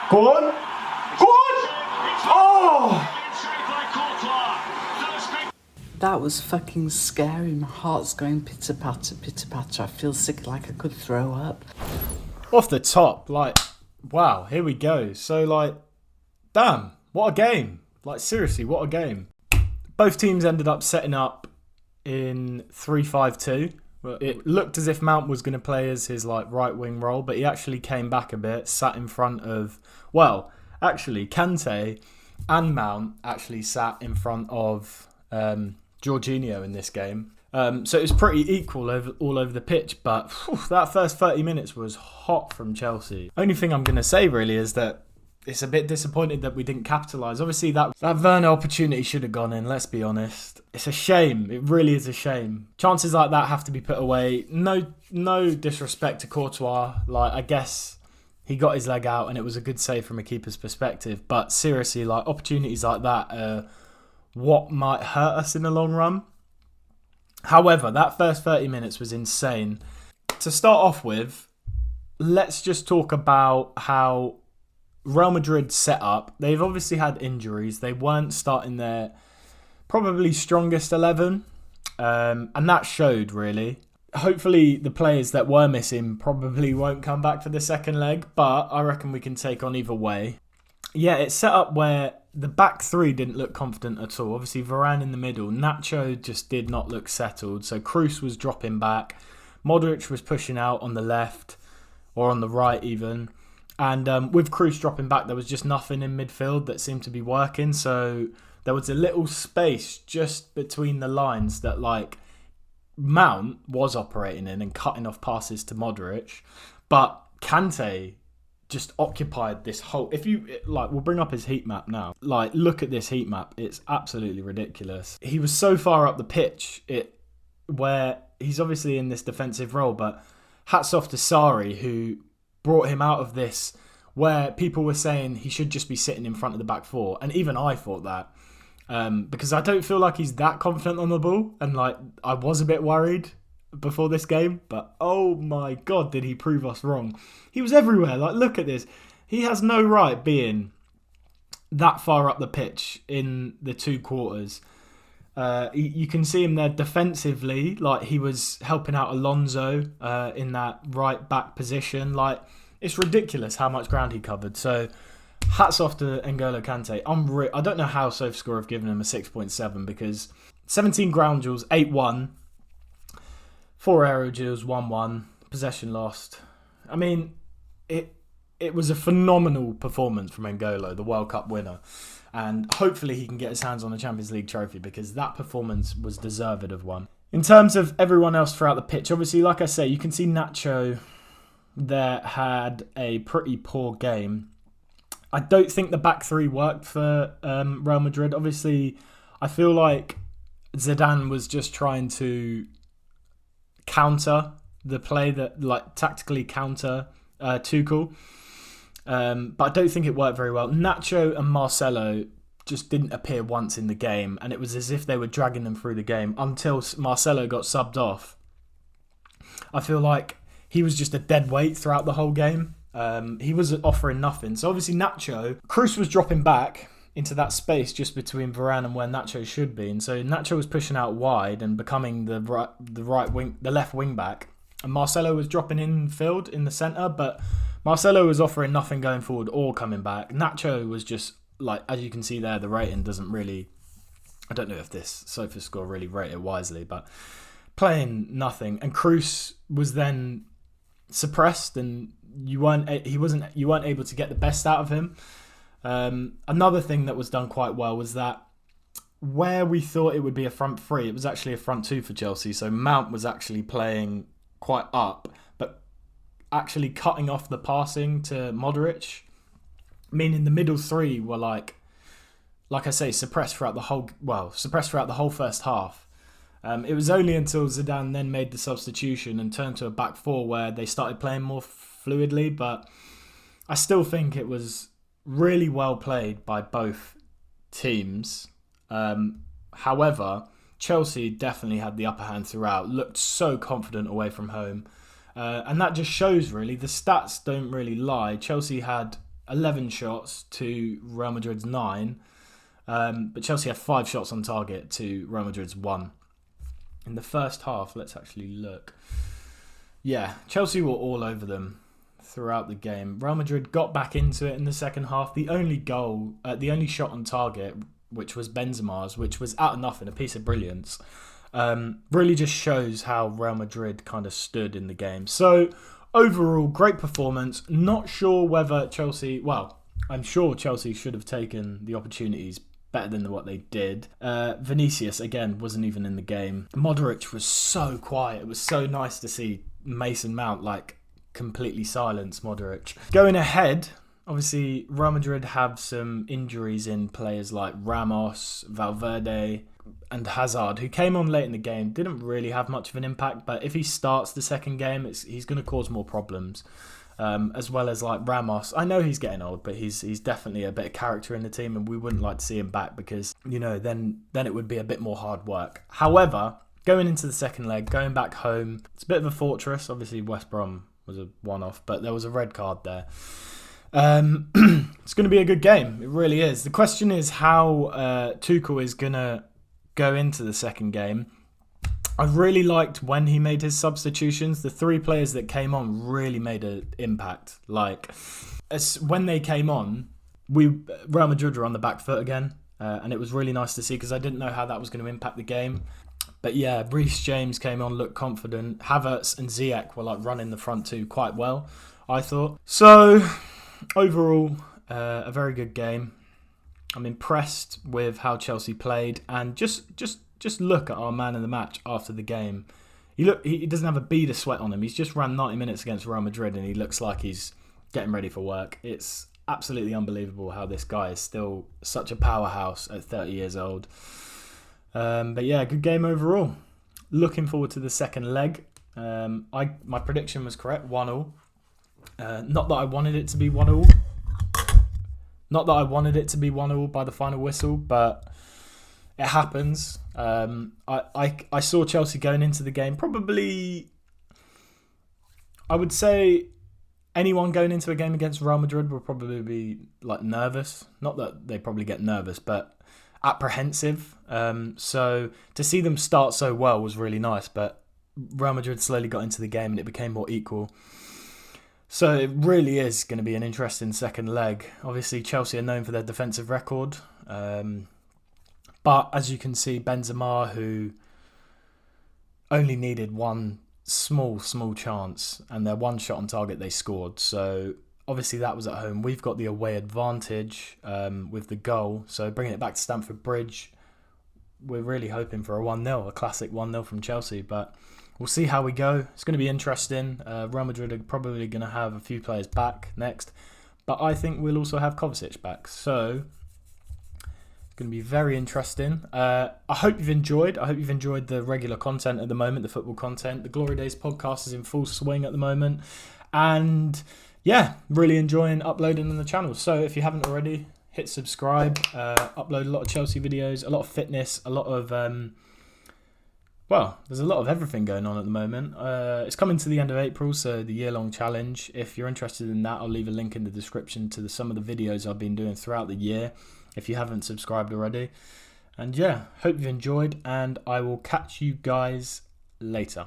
Go on. Go on. Oh! That was fucking scary. My heart's going pitter-patter, pitter-patter. I feel sick, like I could throw up. Off the top, like, wow, here we go. So, like, damn, what a game. Like, seriously, what a game. Both teams ended up setting up in 3-5-2. Well, it looked as if Mount was going to play as his like right wing role, but he actually came back a bit, sat in front of, well, actually Kante and Mount actually sat in front of Jorginho in this game. So it was pretty equal all over the pitch, but that first 30 minutes was hot from Chelsea. Only thing I'm going to say really is that it's a bit disappointed that we didn't capitalise. Obviously, that Werner opportunity should have gone in, let's be honest. It's a shame. It really is a shame. Chances like that have to be put away. No disrespect to Courtois. Like, I guess he got his leg out and it was a good save from a keeper's perspective. But seriously, like, opportunities like that are what might hurt us in the long run. However, that first 30 minutes was insane. To start off with, let's just talk about how Real Madrid set up. They've obviously had injuries. They weren't starting their probably strongest 11. And that showed, really. Hopefully, the players that were missing probably won't come back for the second leg. But I reckon we can take on either way. Yeah, it's set up where the back three didn't look confident at all. Obviously, Varane in the middle. Nacho just did not look settled. So Kroos was dropping back. Modric was pushing out on the left or on the right even. And with Kroos dropping back, there was just nothing in midfield that seemed to be working. So there was a little space just between the lines that like Mount was operating in and cutting off passes to Modric. But Kante just occupied this whole... If you, like, we'll bring up his heat map now. Like, look at this heat map. It's absolutely ridiculous. He was so far up the pitch where he's obviously in this defensive role, but hats off to Sarri, who brought him out of this where people were saying he should just be sitting in front of the back four. And even I thought that. Because I don't feel like he's that confident on the ball. And like I was a bit worried before this game. But oh my God, did he prove us wrong. He was everywhere. Like, look at this. He has no right being that far up the pitch in the two quarters. You can see him there defensively, like he was helping out Alonso in that right back position. Like, it's ridiculous how much ground he covered. So, hats off to N'Golo Kante. I don't know how SofaScore have given him a 6.7 because 17 ground duels, 8-1, 4 aerial duels, 1-1, possession lost. I mean, it was a phenomenal performance from N'Golo, the World Cup winner. And hopefully he can get his hands on a Champions League trophy because that performance was deserved of one. In terms of everyone else throughout the pitch, obviously, like I say, you can see Nacho there had a pretty poor game. I don't think the back three worked for Real Madrid. Obviously, I feel like Zidane was just trying to counter the play that, like, tactically counter Tuchel. But I don't think it worked very well. Nacho and Marcelo just didn't appear once in the game, and it was as if they were dragging them through the game until Marcelo got subbed off. I feel like he was just a dead weight throughout the whole game. He was offering nothing. So obviously Kroos was dropping back into that space just between Varane and where Nacho should be, and so Nacho was pushing out wide and becoming the left wing back, and Marcelo was dropping in field in the centre, but Marcelo was offering nothing going forward or coming back. Nacho was just, like, as you can see there, the rating doesn't really... I don't know if this SofaScore really rated wisely, but playing nothing. And Kroos was then suppressed, and you weren't able to get the best out of him. Another thing that was done quite well was that where we thought it would be a front three, it was actually a front two for Chelsea. So Mount was actually playing quite up, but actually cutting off the passing to Modric, meaning the middle three were like I say, suppressed throughout the whole first half. It was only until Zidane then made the substitution and turned to a back four where they started playing more fluidly, but I still think it was really well played by both teams. However, Chelsea definitely had the upper hand throughout, looked so confident away from home. And that just shows, really, the stats don't really lie. Chelsea had 11 shots to Real Madrid's 9. But Chelsea had 5 shots on target to Real Madrid's 1. In the first half, let's actually look. Yeah, Chelsea were all over them throughout the game. Real Madrid got back into it in the second half. The only shot on target, which was Benzema's, which was out of nothing, a piece of brilliance, really just shows how Real Madrid kind of stood in the game. So overall, great performance. Not sure whether Chelsea... Well, I'm sure Chelsea should have taken the opportunities better than what they did. Vinicius, again, wasn't even in the game. Modric was so quiet. It was so nice to see Mason Mount, completely silence Modric. Going ahead, obviously, Real Madrid have some injuries in players like Ramos, Valverde, and Hazard, who came on late in the game. Didn't really have much of an impact, but if he starts the second game, he's going to cause more problems. As well as Ramos. I know he's getting old, but he's definitely a bit of character in the team, and we wouldn't like to see him back because, then it would be a bit more hard work. However, going into the second leg, going back home, it's a bit of a fortress. Obviously, West Brom was a one-off, but there was a red card there. It's going to be a good game. It really is. The question is how Tuchel is going to go into the second game. I really liked when he made his substitutions. The 3 players that came on really made an impact. When they came on, Real Madrid were on the back foot again, and it was really nice to see because I didn't know how that was going to impact the game. But yeah, Reece James came on, looked confident. Havertz and Ziyech were running the front two quite well, I thought. So overall, a very good game. I'm impressed with how Chelsea played, and just look at our man of the match after the game. He doesn't have a bead of sweat on him. He's just ran 90 minutes against Real Madrid and he looks like he's getting ready for work. It's absolutely unbelievable how this guy is still such a powerhouse at 30 years old. But yeah, good game overall. Looking forward to the second leg. My prediction was correct, 1-1. Not that I wanted it to be 1-1. Not that I wanted it to be 1-1 by the final whistle, but it happens. I saw Chelsea going into the game. Probably, I would say anyone going into a game against Real Madrid will probably be nervous. Not that they probably get nervous, but apprehensive. So to see them start so well was really nice. But Real Madrid slowly got into the game and it became more equal. So it really is going to be an interesting second leg. Obviously, Chelsea are known for their defensive record. But as you can see, Benzema, who only needed one small chance, and their one shot on target they scored. So obviously that was at home. We've got the away advantage with the goal. So bringing it back to Stamford Bridge, we're really hoping for a 1-0, a classic 1-0 from Chelsea. But we'll see how we go. It's going to be interesting. Real Madrid are probably going to have a few players back next. But I think we'll also have Kovacic back. So going to be very interesting. I hope you've enjoyed. I hope you've enjoyed the regular content at the moment, the football content. The Glory Days podcast is in full swing at the moment. And yeah, really enjoying uploading on the channel. So if you haven't already, hit subscribe. Upload a lot of Chelsea videos, a lot of fitness, a lot of... there's a lot of everything going on at the moment. It's coming to the end of April, so the year-long challenge. If you're interested in that, I'll leave a link in the description to some of the videos I've been doing throughout the year, if you haven't subscribed already. And yeah, hope you've enjoyed, and I will catch you guys later.